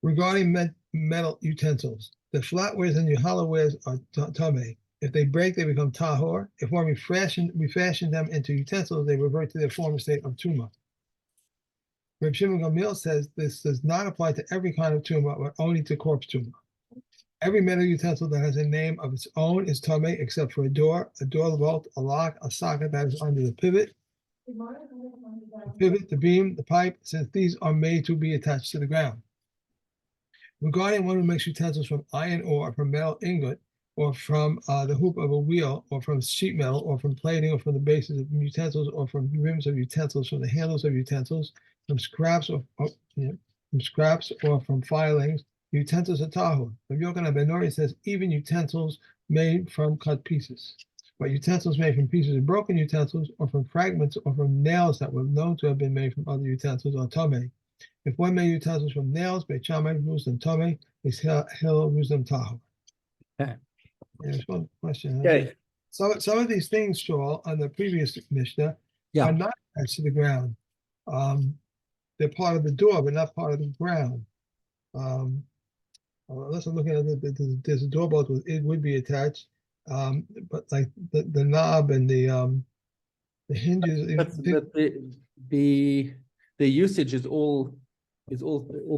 Regarding metal utensils, the flatwares and the hollowwares are tame. If they break, they become tahor. If one refashion them into utensils, they revert to their former state of tuma. Reb Shimon Gamliel says this does not apply to every kind of tuma, but only to corpse tuma. Every metal utensil that has a name of its own is tame, except for a door bolt, a lock, a socket that is under the pivot, the beam, the pipe, since these are made to be attached to the ground. Regarding one who makes utensils from iron ore, from metal ingot, or from the hoop of a wheel, or from sheet metal, or from plating, or from the bases of utensils, or from rims of utensils, from the handles of utensils, from scraps or from filings, utensils are tahor. Rav Yochanan ben Nori says even utensils made from cut pieces, but utensils made from pieces of broken utensils, or from fragments, or from nails that were known to have been made from other utensils are tameh. If one made utensils from nails, Beit Shammai rules them tameh, Hillel rules them tahor. Okay. There's one question. Okay. Some of these things, Shaul, on the previous Mishnah, are not attached to the ground. They're part of the door, but not part of the ground. Unless I'm looking at it, there's a door bolt with it would be attached, but like the knob and the hinges. But the usage is all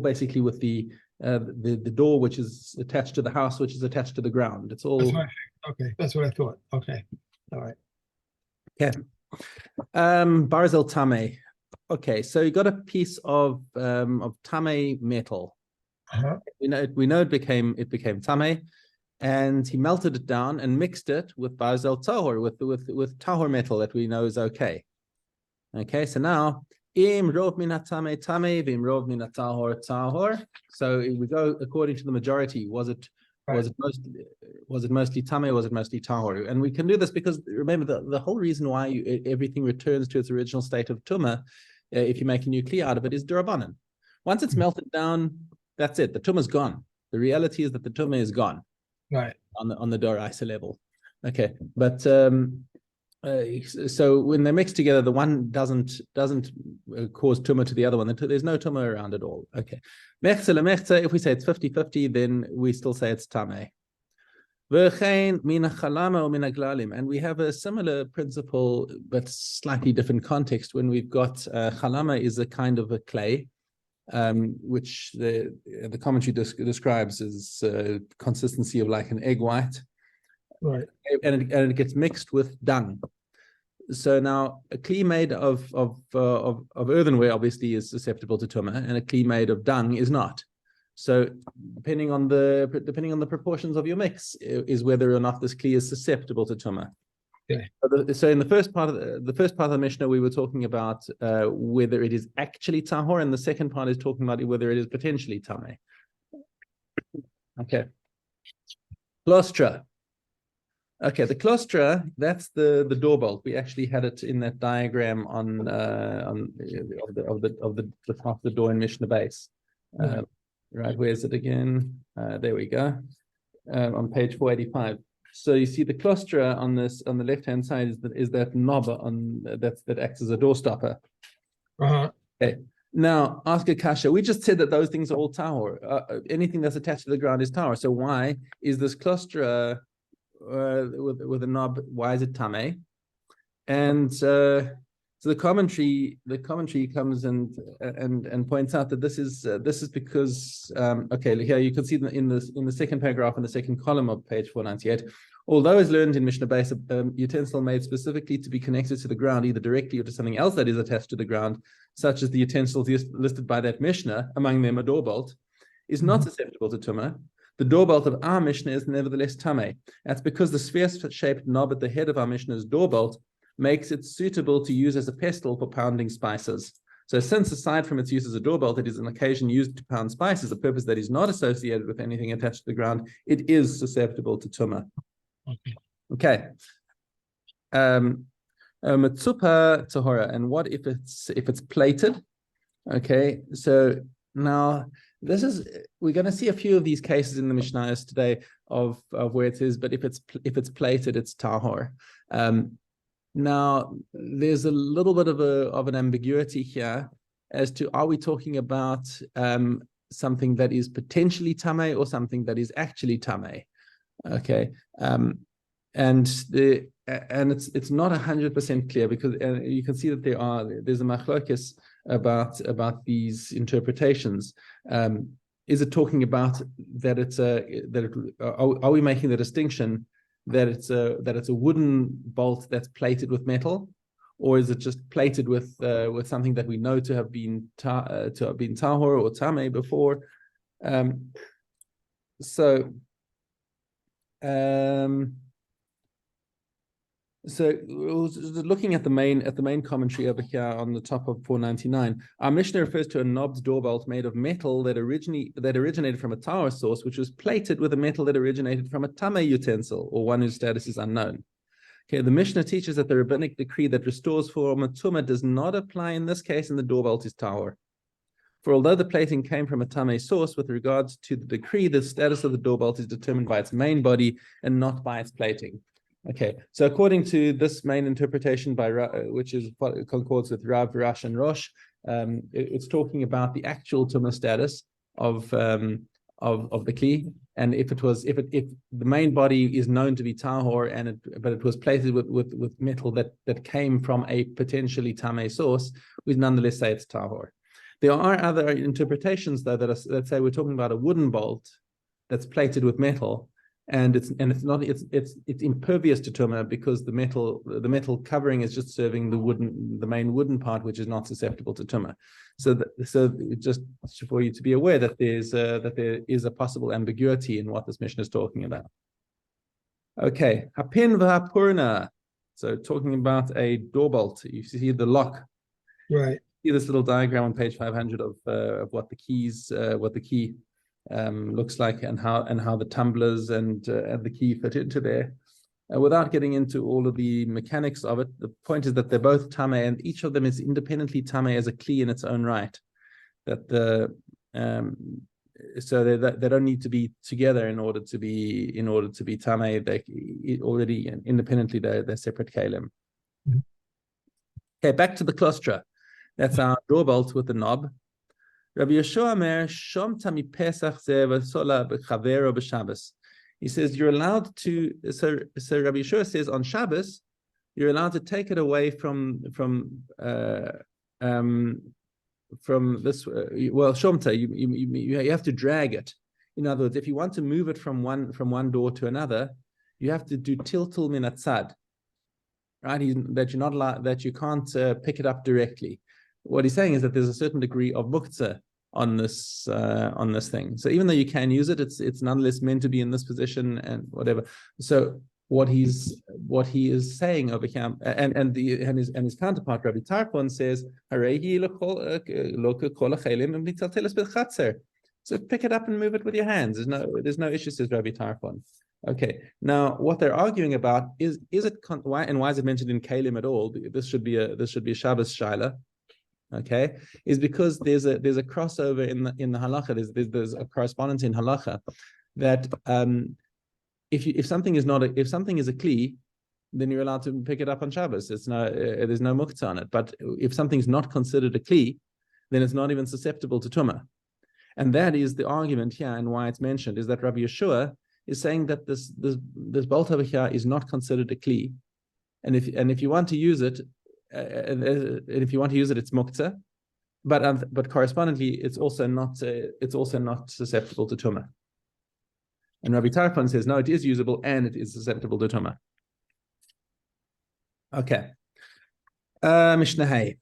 basically with the door, which is attached to the house, which is attached to the ground. It's all okay. That's what I thought. Okay, all right. Okay. Barzel Tame. Okay, so you got a piece of Tame metal. We know it became Tame, and he melted it down and mixed it with Barzel Tahor, with Tahor metal that we know is okay. Okay, so now Im rov min hatame tame, vim rov min tahor tahor. So we go according to the majority. Was it mostly tame? Was it mostly tahor? And we can do this because remember the whole reason why everything returns to its original state of tuma, if you make a new kli out of it, is durabanan. Once it's melted down, that's it. The tuma is gone. The reality is that the tuma is gone. Right. On the doraisa level. Okay, but so when they mix together, the one doesn't cause tumor to the other one. There's no tumor around at all. Okay. If we say it's 50-50, then we still say it's tameh. And we have a similar principle, but slightly different context when we've got chalama is a kind of a clay, which the commentary describes as consistency of like an egg white. Right. And it gets mixed with dung. So now a kli made of earthenware obviously is susceptible to tumah, and a kli made of dung is not. So depending on the proportions of your mix is whether or not this kli is susceptible to tumah. Okay. So in the first part of the Mishnah, we were talking about whether it is actually tahor, and the second part is talking about whether it is potentially tameh. Okay. Klostra. Okay, the klostra, that's the door bolt. We actually had it in that diagram of the part of the door in Mishna base. Right, where is it again? There we go. On page 485. So you see the klostra on the left hand side is that knob that acts as a door stopper. Okay. Now ask a kasha. We just said that those things are all tahor. Anything that's attached to the ground is tahor. So why is this klostra with a knob? Why is it tameh? And so the commentary comes and points out that this is because okay, here you can see in the second paragraph in the second column of page 498. Although as learned in Mishnah base, a utensil made specifically to be connected to the ground, either directly or to something else that is attached to the ground, such as the utensils listed by that Mishnah, among them a door bolt, is not susceptible to tumah. The door bolt of our Mishnah is nevertheless tameh. That's because the sphere-shaped knob at the head of our Mishnah's door bolt makes it suitable to use as a pestle for pounding spices. So since aside from its use as a door bolt, it is an occasion used to pound spices, a purpose that is not associated with anything attached to the ground, it is susceptible to tumah. Okay. Mitzupa tahora, and what if it's plated? Okay, so now we're going to see a few of these cases in the Mishnayos today of where it is, but if it's plated, it's tahor. Now there's a little bit of an ambiguity here as to, are we talking about something that is potentially tamei or something that is actually tamei. Okay, and it's not 100% clear, because you can see that there's a machlokes about these interpretations. Is it talking about that are we making the distinction that it's a wooden bolt that's plated with metal, or is it just plated with something that we know to have been tahor or tamei before? So looking at the main commentary over here on the top of 499, our Mishnah refers to a knob's door bolt made of metal that originated from a tahor source, which was plated with a metal that originated from a tamei utensil, or one whose status is unknown. Okay, the Mishnah teaches that the rabbinic decree that restores form a tumah does not apply in this case, and the door bolt is tahor. For although the plating came from a tamei source, with regards to the decree, the status of the door bolt is determined by its main body and not by its plating. Okay, so according to this main interpretation by which is concords with Rav, Rash, and Rosh, it's talking about the actual tumah status of the kli, and if the main body is known to be tahor but it was plated with metal that came from a potentially tamei source, we nonetheless say it's tahor. There are other interpretations though that say we're talking about a wooden bolt that's plated with metal, and it's impervious to tumah because the metal covering is just serving the main wooden part, which is not susceptible to tumah. So just for you to be aware that there is a possible ambiguity in what this Mishnah is talking about. Okay, hapin v'hapurna. So talking about a door bolt, you see the lock. Right. See this little diagram on page 500 of what the key looks like, and how the tumblers and the key fit into there. Without getting into all of the mechanics of it, the point is that they're both tamei, and each of them is independently tamei as a kli in its own right. So they don't need to be together in order to be tamei. They already independently they're separate Keilim. Mm-hmm. Okay, back to the klostra. That's our door bolt with the knob. Rabbi Yeshua Mer Shom Tami Pesach Sola B'Chavero B'Shabbos. He says you're allowed to. So Rabbi Yeshua says on Shabbos you're allowed to take it away from this. Well, Shomta, you have to drag it. In other words, if you want to move it from one door to another, you have to do tiltul min atzad. Right? That you can't pick it up directly. What he's saying is that there's a certain degree of muktzah on this thing. So even though you can use it, it's nonetheless meant to be in this position and whatever. So what he is saying over here, and his counterpart Rabbi Tarfon says, so pick it up and move it with your hands. There's no issue, says Rabbi Tarfon. Okay, now what they're arguing about is it why is it mentioned in Keilim at all? This should be a Shabbos shaila. Okay, is because there's a crossover in the halacha. There's a correspondence in halacha that if something is a kli, then you're allowed to pick it up on Shabbos. There's no muktzah on it. But if something's not considered a kli, then it's not even susceptible to tumah. And that is the argument here, and why it's mentioned is that Rabbi Yeshua is saying that this bolt over here is not considered a kli, and if you want to use it. If you want to use it, it's muktzah, but correspondingly, it's also not susceptible to tumah. And Rabbi Tarfon says no, it is usable and it is susceptible to tumah. Okay, Mishnah Hay,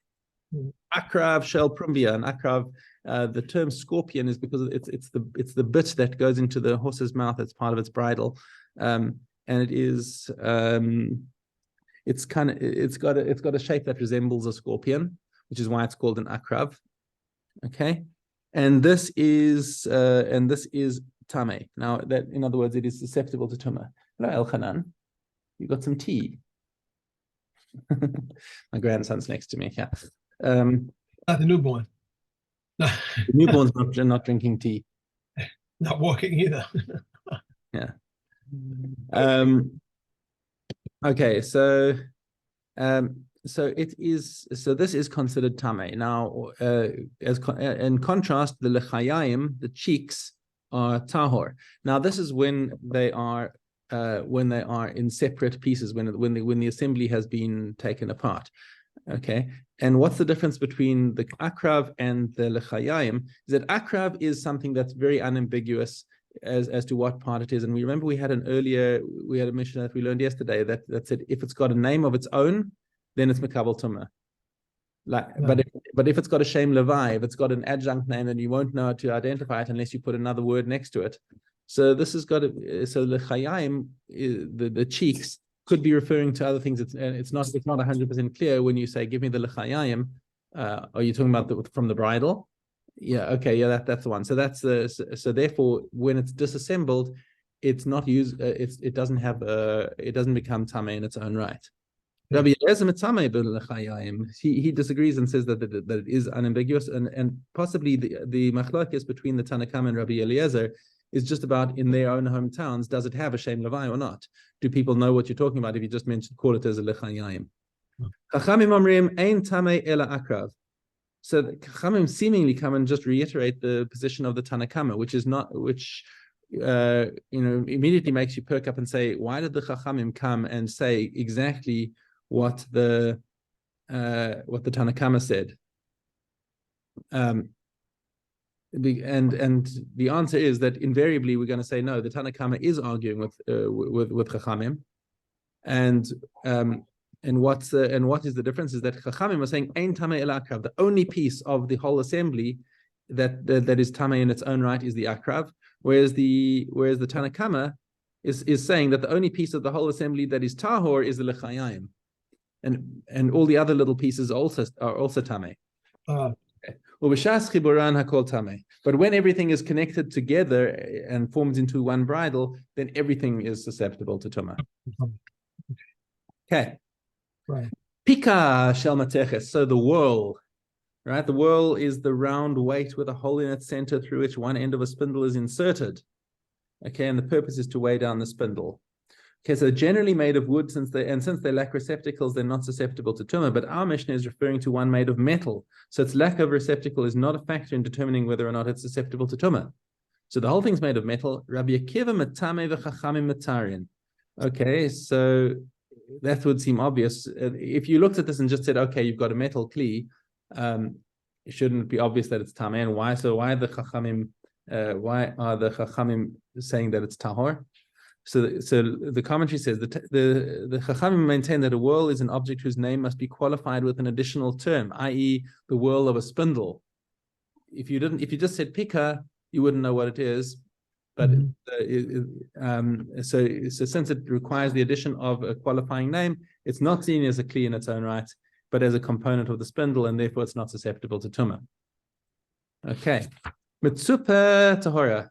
akrav shel prumbia, and akrav. The term scorpion is because it's the bit that goes into the horse's mouth. It's part of its bridle, and it is. It's got a shape that resembles a scorpion, which is why it's called an akrav. Okay, and this is tamei. Now that, in other words, it is susceptible to tumah. Hello, Elchanan, you got some tea? My grandson's next to me. Yeah, Not the newborn. The newborn's not drinking tea. Not walking either. Yeah. Okay, so this is considered tamei. Now, in contrast, the lechayim, the cheeks, are tahor. Now, this is when they are in separate pieces, when the assembly has been taken apart. Okay, and what's the difference between the akrav and the lechayim? Is that akrav is something that's very unambiguous as to what part it is. And we remember we had a Mishna that we learned yesterday that said if it's got a name of its own, then it's mekabel tumah. But if it's got a shem levai, if it's got an adjunct name, then you won't know how to identify it unless you put another word next to it. So this has got so the chayim, the cheeks, could be referring to other things. It's not 100% clear when you say give me the lechayim. Are you talking about from the bridle? Yeah. Okay. Yeah. That's the one. So that's so therefore when it's disassembled, it's not used. It doesn't become tamei in its own right. Rabbi Eliezer he disagrees and says that it is unambiguous, and possibly the machlokes between the Tanna Kama and Rabbi Eliezer is just about in their own hometowns, does it have a shem levai or not? Do people know what you're talking about if you just call it as a lechayim? Chachamim omrim ein tamei ela akrav. So the Chachamim seemingly come and just reiterate the position of the Tanna Kama, which immediately makes you perk up and say, why did the Chachamim come and say exactly what the Tanna Kama said? And the answer is that invariably we're going to say no. The Tanna Kama is arguing with Chachamim, and what is the difference is that Chachamim are saying ein tamei el akrav. The only piece of the whole assembly that is tamei in its own right is the akrav, whereas the Tanna Kama is saying that the only piece of the whole assembly that is tahor is the lechayim, and all the other little pieces are also tamei. But when everything is connected together and forms into one bridle, then everything is susceptible to tumah. Okay. Right. Pika shel mateches. So the whirl, right? The whirl is the round weight with a hole in its center through which one end of a spindle is inserted. Okay, and the purpose is to weigh down the spindle. Okay, so generally made of wood, since they lack receptacles, they're not susceptible to tumah. But our Mishnah is referring to one made of metal, so its lack of receptacle is not a factor in determining whether or not it's susceptible to tumah. So the whole thing's made of metal. Rabbi Akiva matame v'chachamim matarin. Okay, so that would seem obvious. If you looked at this and just said, okay, you've got a metal kli, it shouldn't be obvious that it's tamei. And why? So why are the chachamim saying that it's tahor? So the commentary says that the Chachamim maintain that a whirl is an object whose name must be qualified with an additional term, i.e., the whirl of a spindle. If you just said pika, you wouldn't know what it is. But so since it requires the addition of a qualifying name, it's not seen as a kli in its own right, but as a component of the spindle, and therefore it's not susceptible to tumah. Okay, mitzupa tahora.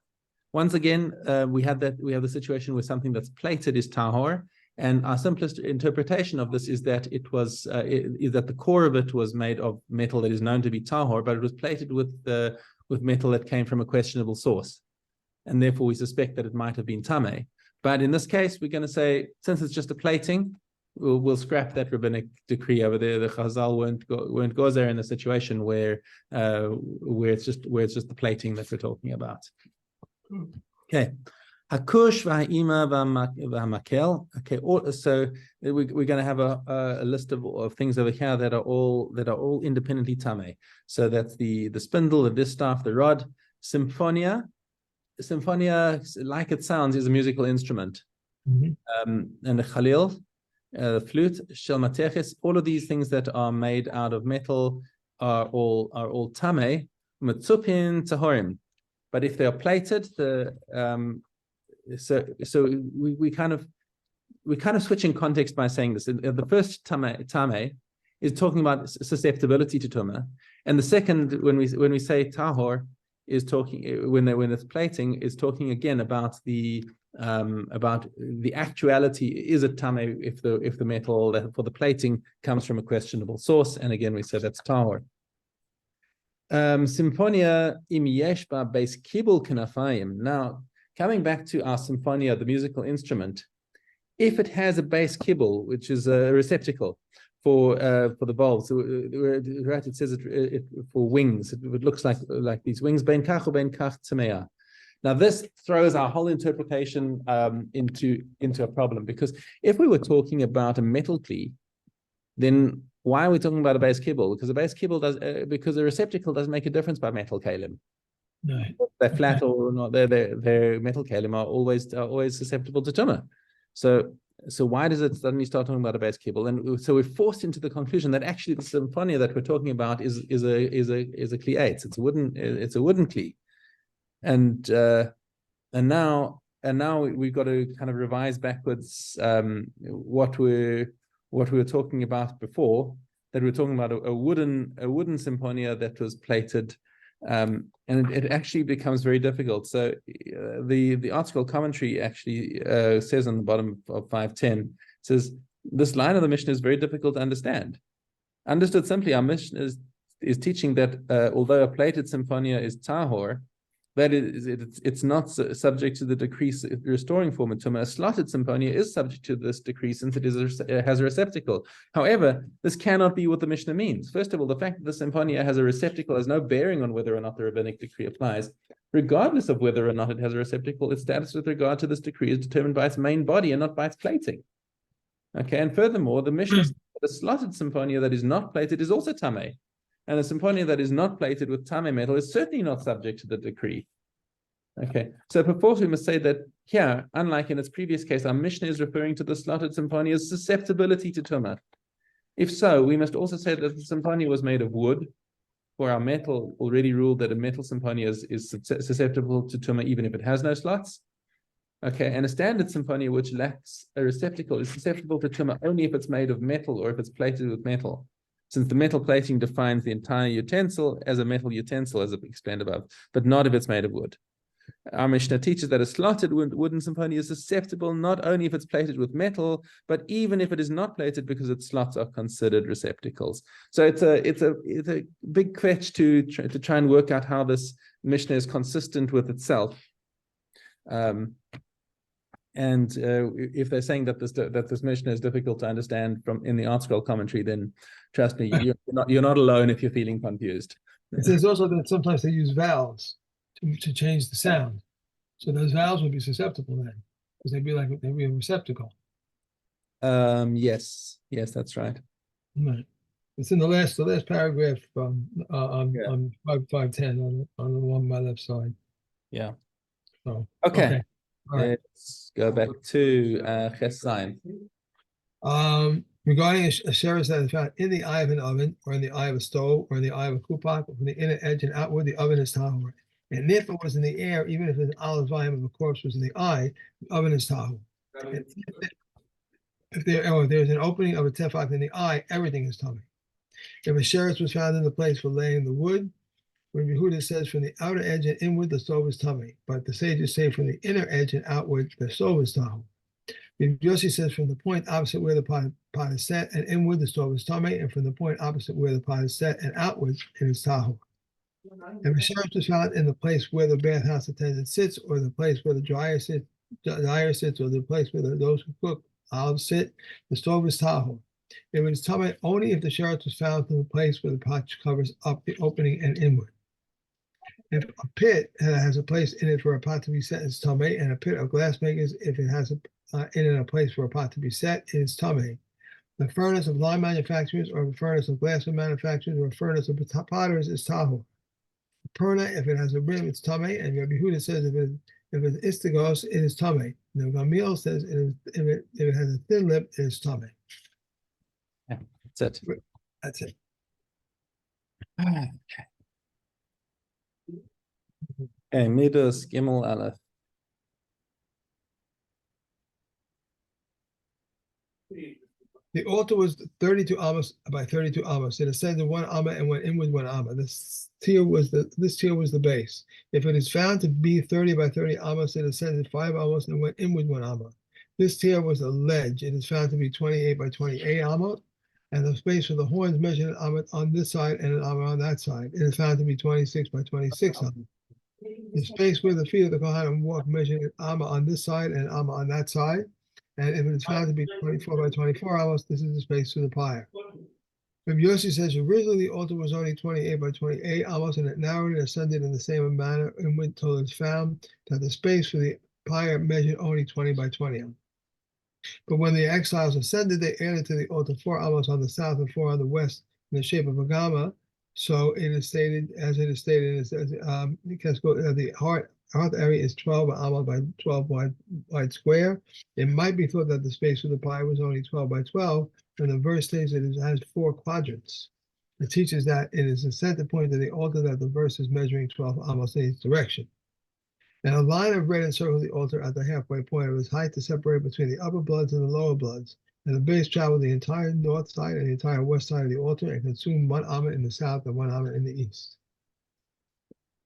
Once again, we have the situation where something that's plated is tahor, and our simplest interpretation of this is that that the core of it was made of metal that is known to be tahor, but it was plated with metal that came from a questionable source, and therefore we suspect that it might have been tamei. But in this case, we're going to say, since it's just a plating, we'll scrap that rabbinic decree over there. The Chazal won't go there in the situation where it's just the plating that we're talking about. Okay, hakush v'ha'ima v'ha'makel. Okay, so we're going to have a list of things over here that are all independently tamei. So that's the spindle, the distaff, the rod. Symphonia, like it sounds, is a musical instrument. And the khalil, the flute, shel mateches. All of these things that are made out of metal are all tamei. Mitzupin tahorim. But if they are plated, so we kind of switch in context by saying this. The first tamei is talking about susceptibility to tumah, and the second, when we say tahor, is talking when it's plating, is talking again about the actuality. Is it tamei if the metal for the plating comes from a questionable source? And again, we say that's tahor. Symphonia im yeshba base kibul kanafayim. Now, coming back to our symphonia, the musical instrument, if it has a base kibul, which is a receptacle for the valve. So right, it says it for wings. It looks like these wings. Ben kach or ben kach tmea. Now this throws our whole interpretation into a problem, because if we were talking about a metal kli, then why are we talking about a base kibble? Because a base kibble does because the receptacle doesn't make a difference by metal Keilim. Right. They're flat or not. Their metal Keilim are always susceptible to tumor. So why does it suddenly start talking about a base kibble? And so we're forced into the conclusion that actually the symphonia that we're talking about is a kli 8. It's a wooden kli, and now we've got to kind of revise backwards what we were talking about before. That we were talking about a wooden symphonia that was plated. And it actually becomes very difficult. So the article commentary actually says on the bottom of 510, says this line of the Mishnah is very difficult to understand. Understood simply, our Mishnah is teaching that although a plated symphonia is tahor, that it's not subject to the decrease restoring form of tumor. A slotted symphonia is subject to this decrease since it has a receptacle. However, this cannot be what the Mishnah means. First of all, the fact that the symphonia has a receptacle has no bearing on whether or not the rabbinic decree applies. Regardless of whether or not it has a receptacle, its status with regard to this decree is determined by its main body and not by its plating. Okay, and furthermore, the Mishnah says that a slotted symphonia that is not plated is also tameh. And a symphonia that is not plated with tameh metal is certainly not subject to the decree. Okay, so perforce we must say that here, unlike in its previous case, our Mishnah is referring to the slotted symphonia susceptibility to tumor. If so, we must also say that the symphonia was made of wood, for our metal already ruled that a metal symphonia is susceptible to tumor even if it has no slots. Okay, and a standard symphonia which lacks a receptacle is susceptible to tumor only if it's made of metal or if it's plated with metal, since the metal plating defines the entire utensil as a metal utensil, as explained above, but not if it's made of wood. Our Mishnah teaches that a slotted wooden symphonia is susceptible not only if it's plated with metal, but even if it is not plated, because its slots are considered receptacles. So it's a big quetch to try and work out how this Mishnah is consistent with itself. And if they're saying that this Mishnah is difficult to understand in the article commentary, then trust me, you're not alone if you're feeling confused. It says also that sometimes they use valves to change the sound. So those valves would be susceptible then, because they'd be a receptacle. Yes, that's right. Right. It's in the last paragraph on 510 on the one on my left side. Yeah. So okay. All right. Let's go back to Ches Zayin. Regarding a sheretz that is found in the eye of an oven, or in the eye of a stove, or in the eye of a kupak, or from the inner edge and outward, the oven is tahor. And if it was in the air, even if an olive volume of a corpse was in the eye, the oven is tahor. If there's an opening of a tefach in the eye, everything is tummy. If a sheretz was found in the place for laying the wood, when Yehuda says from the outer edge and inward, the stove is tummy. But the sages say from the inner edge and outward, the stove is tahor. Yossi says from the point opposite where the pot is set and inward, the stove is tummy, and from the point opposite where the pot is set and outward, it is tahor. If a sheretz was found in the place where the bathhouse attendant sits, or the place where the dryer sits, or the place where those who cook olives sit, the stove is tahor. It is tummy only if the sheretz was found in the place where the pot covers up the opening and inward. If a pit has a place in it for a pot to be set, it's tummy, and a pit of glassmakers, if it has in a place for a pot to be set, it is tummy. The furnace of lime manufacturers, or the furnace of glasswood manufacturers, or a furnace of potters is tahor. The perna, if it has a rim, it's tummy, and Rabbi Yehuda says if it's istigos, it is tummy. The Gamil says if it has a thin lip, it is tummy. Yeah, that's it. That's it. Okay, Midas Gimel Aleph. The altar was 32 amos by 32 amos. It ascended 1 amma and went inward 1 amma. This tier was the base. If it is found to be 30 by 30 amos, it ascended 5 amos and went inward 1 amma. This tier was a ledge. It is found to be 28 by 28 amos, and the space for the horns measured an amma on this side and an amma on that side. It is found to be 26 by 26 amos. The space where the feet of the Kohanim walk measured an amma on this side and an amma on that side. And if it is found to be 24 by 24 amos, this is the space for the pyre. Rabbi Yossi says originally the altar was only 28 by 28 amos, and it narrowed and ascended in the same manner until it's found that the space for the pyre measured only 20 by 20. But when the exiles ascended, they added to the altar 4 amos on the south and 4 on the west in the shape of a gamma. So it is stated, as it is stated, the hearth area is 12 amos by 12 wide square. It might be thought that the space for the pyre was only 12 by 12, and the verse states that it has 4 quadrants. It teaches that it is a center point of the altar that the verse is measuring 12 amos in each direction. And a line of red encircled the altar at the halfway point of its height to separate between the upper bloods and the lower bloods. And the base traveled the entire north side and the entire west side of the altar and consumed 1 amma in the south and 1 amma in the east.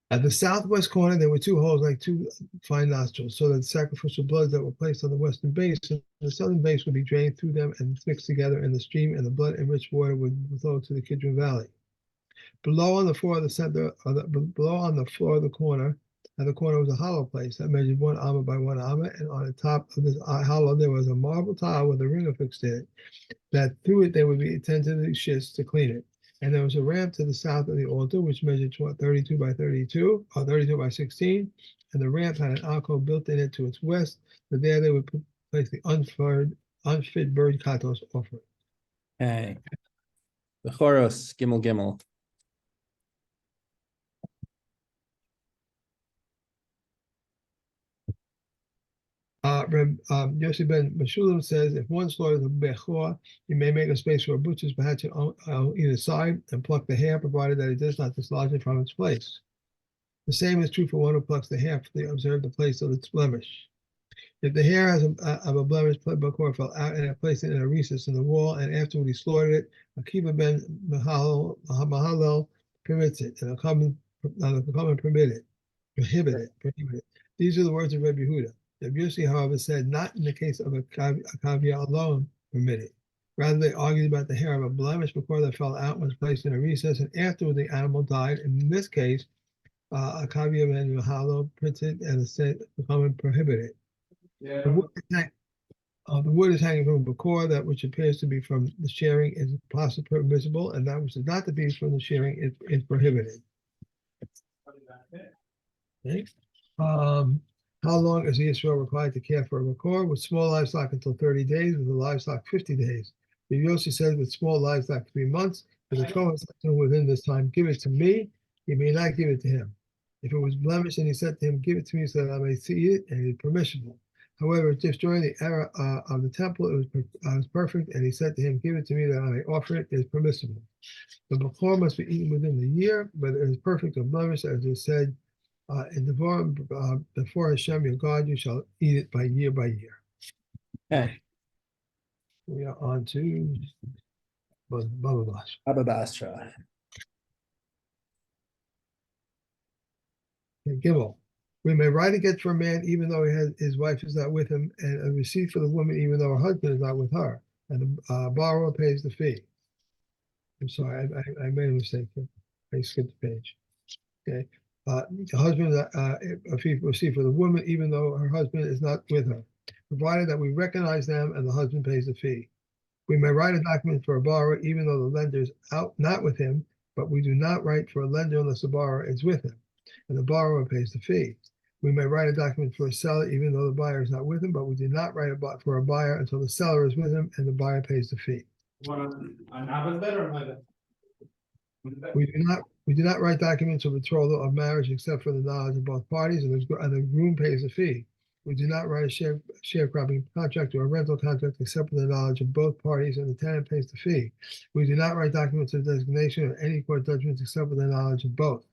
At the southwest corner, there were 2 holes like 2 fine nostrils, so that the sacrificial bloods that were placed on the western base and the southern base would be drained through them and mixed together in the stream, and the blood-enriched water would flow to the Kidron Valley. Below on the floor of the center, below on the floor of the corner, at the corner was a hollow place that measured 1 amma by 1 amma, and on the top of this hollow there was a marble tile with a ring affixed in it, that through it there would be attended to the shits to clean it. And there was a ramp to the south of the altar, which measured 32 by 32, or 32 by 16, and the ramp had an alcove built in it to its west, but there they would place the unfit bird katos offering. Okay. The Choros, Gimel Gimel. Yossi ben Meshulam says, if one slaughters a bechor, you may make a space for a butcher's patch on either side and pluck the hair, provided that it does not dislodge it from its place. The same is true for one who plucks the hair to observe the place of its blemish. If the hair has of a blemish, bechor fell out and had placed it in a recess in the wall, and afterward he slaughtered it, Akiva ben Mahalel permits it, and a common prohibit it. These are the words of Rebbe Yehuda. Rabbi Yossi, however, said not in the case of a kavya alone permitted. Rather, they argued about the hair of a blemish before that fell out was placed in a recess, and afterward the animal died. And in this case, a kavya and mahalo printed and said becoming prohibited. Yeah. The wood is hanging from a bakor, that which appears to be from the shearing is possibly permissible, and that which is not to be from the shearing is prohibited. Okay. How long is the Israel required to care for a bakor? With small livestock until 30 days, with the livestock 50 days. The Yossi says with small livestock 3 months, if the Kohen said within this time, give it to me, he may not give it to him. If it was blemished and he said to him, give it to me so that I may see it, and it is permissible. However, just during the era of the temple, it was perfect, and he said to him, give it to me that I may offer it, it is permissible. The bakor must be eaten within the year, but it is perfect or blemished, as is said, in the before Hashem your God, you shall eat it by year by year. Okay. We are on to Baba Basra. Baba Basra. Gimel. We may write a get for a man even though his wife is not with him, and a receipt for the woman even though her husband is not with her, and the borrower pays the fee. I'm sorry, I made a mistake. I skipped the page. Okay. The husband a fee receipt for the woman even though her husband is not with her, provided that we recognize them and the husband pays the fee. We may write a document for a borrower even though the lender is out not with him, but we do not write for a lender unless the borrower is with him, and the borrower pays the fee. We may write a document for a seller even though the buyer is not with him, but we do not write for a buyer until the seller is with him and the buyer pays the fee. We do not write documents of betrothal of marriage except for the knowledge of both parties, and the groom pays the fee. We do not write a sharecropping contract or a rental contract except for the knowledge of both parties, and the tenant pays the fee. We do not write documents of designation or any court judgments except for the knowledge of both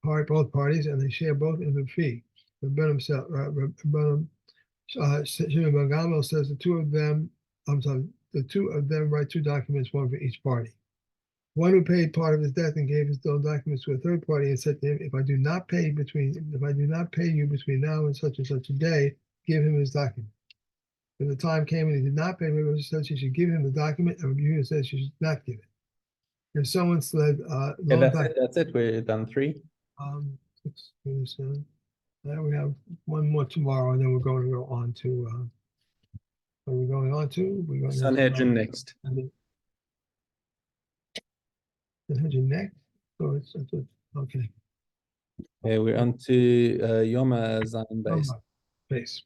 parties, and they share both in the fee. Shimon ben Gamliel says the two of them write 2 documents, one for each party. One who paid part of his debt and gave his own documents to a third party and said to him, if I do not pay you between now and such a day, give him his document. When the time came and he did not pay, Rabbi said she should give him the document, and Rabbi Yehuda said she should not give it. If someone said, that's it. We're done 3. 6, 7. Now we have one more tomorrow, and then we're going to go on to Are we going on to? We're going Sanhedrin next. Sanhedrin next. So okay. Okay, we're on to Yoma Zayin base. Base.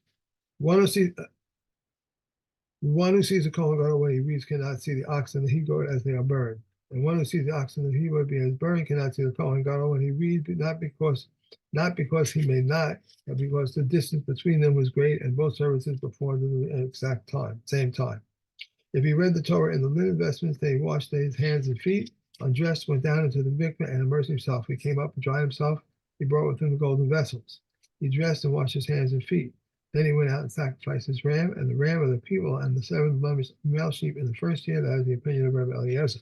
One who sees the Kohen Gadol when he reads cannot see the ox and the he goat as they are burned. And one who sees the ox and the he goat being burned cannot see the Kohen Gadol when he reads, not because he may not, but because the distance between them was great and both services performed at the exact same time. If he read the Torah in the linen vestments, then he washed his hands and feet, undressed, went down into the mikveh, and immersed himself. He came up and dried himself. He brought with him the golden vessels. He dressed and washed his hands and feet. Then he went out and sacrificed his ram, and the ram of the people, and the 7 blemish male sheep in the first year. That is the opinion of Rabbi Eliezer.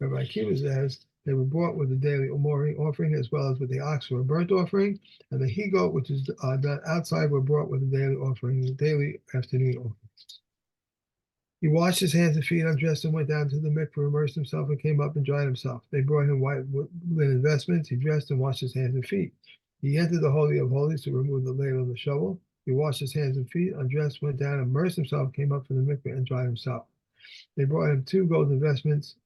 Rabbi Akiva says they were brought with the daily morning offering as well as with the ox for a burnt offering, and the he goat, which is done outside, were brought with the daily offering, the daily afternoon offering. He washed his hands and feet, undressed, and went down to the mikveh, immersed himself, and came up and dried himself. They brought him white linen vestments. He dressed and washed his hands and feet. He entered the Holy of Holies to remove the ladle and the shovel. He washed his hands and feet, undressed, went down, immersed himself, came up from the mikveh, and dried himself. They brought him 2 golden vestments.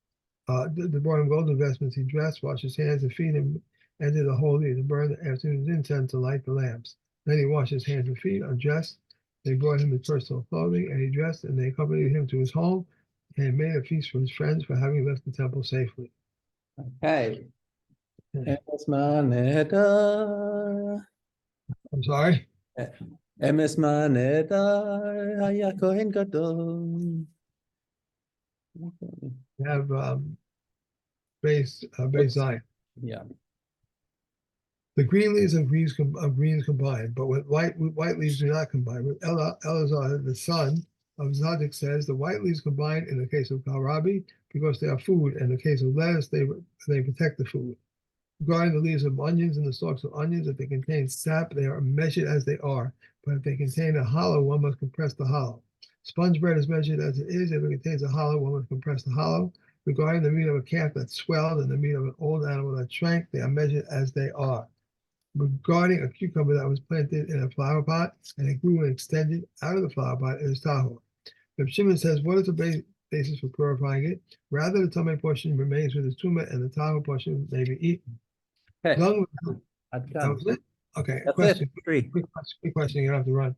They brought him golden vestments. He dressed, washed his hands and feet, and entered the Holy to burn the afternoon's incense to light the lamps. Then he washed his hands and feet, undressed. They brought him his personal clothing, and he dressed, and they accompanied him to his home, and made a feast for his friends for having left the temple safely. Okay. I'm sorry? Emes Manedar Haya Kohen Gadol. We have base Zion. Yeah. The green leaves of greens combine, but with white leaves do not combine. With Elazar, the son of Zadok, says the white leaves combine in the case of Karabi because they are food, and in the case of lettuce, they protect the food. Regarding the leaves of onions and the stalks of onions, if they contain sap, they are measured as they are. But if they contain a hollow, one must compress the hollow. Sponge bread is measured as it is. If it contains a hollow, one must compress the hollow. Regarding the meat of a calf that swelled and the meat of an old animal that shrank, they are measured as they are. Regarding a cucumber that was planted in a flower pot and it grew and extended out of the flower pot, it is tahor. Reb Shimon says, what is the basis for purifying it? Rather, the tummy portion remains with its tumah and the tahor portion may be eaten. Okay. That was it? Okay, That's question. it. 3. Quick question, you don't have to run.